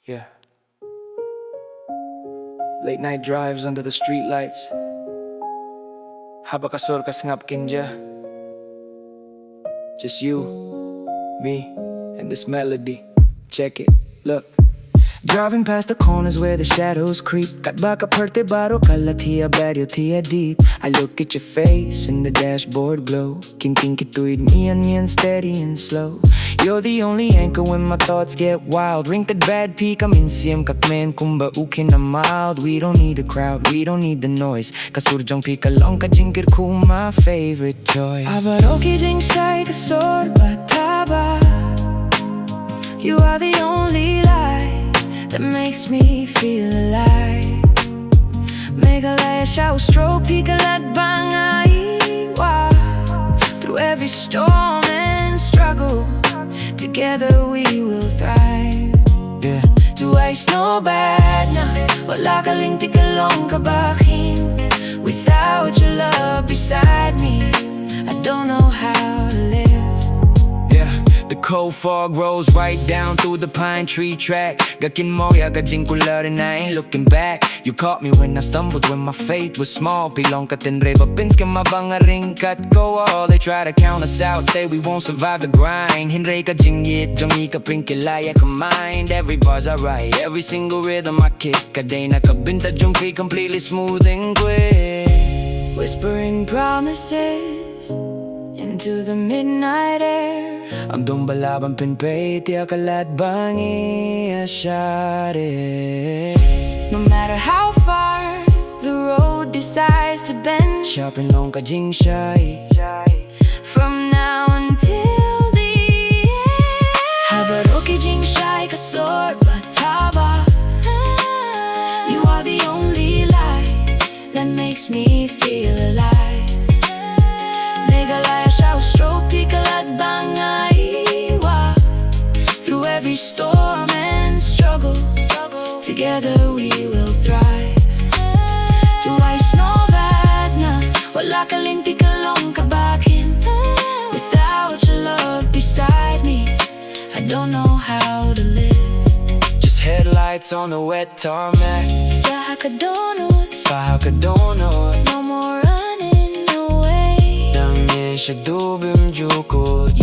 Yeah. Late night drives under the streetlights. Habakasor kasngap kinja. Just you, me, and this melody. Check it, look. Driving past the corners where the shadows creep. Kat baka perte baro kalatia barrio tia deep. I look at your face in the dashboard glow. King kituid mian steady and slow. You're the only anchor when my thoughts get wild. Ringkad bad peak, I'm in siem kakmen kumba ukin na mild. We don't need a crowd, we don't need the noise. Kasurjang pika long ka jingkir ko my favorite toy. Abaroki jing shy kasor bataba. You are the only light that makes me feel alive. Megalaya shao stroke pikalat bangai wa. Through every storm and struggle, together we will thrive. Yeah. Do I snow bad na wala kaling tigalong kabahin. Without your love beside me, I don't know how to live. The cold fog rolls right down through the pine tree track. Gakin mo ya gajing kulare and I ain't looking back. You caught me when I stumbled, when my faith was small. Pilong ka tinreba pins ka mabangaring kat go all. They try to count us out, say we won't survive the grind. Hinray ka jingyit, jongi ka pringkilaya ka mind. Every bar's alright, every single rhythm I kick. Kaday na kabinta jungki completely smooth and quick. Whispering promises into the midnight air. Ang dumbalabang pinpay tiya kalat bangi asyare. No matter how far the road decides to bend, sharpen long ka jing shy. From now until the end, habaroki jing shy kasor bataba. You are the only light that makes me feel alive. Megalaya shao stroke pikalat bangai wa. Through every storm and struggle, together we will thrive. Do I snow bad na wala kaling tikalong kabakin. Without your love beside me, I don't know how to live. Just headlights on the wet tarmac. Sa hakadonot, No more running away. Nang siya dubim jukot.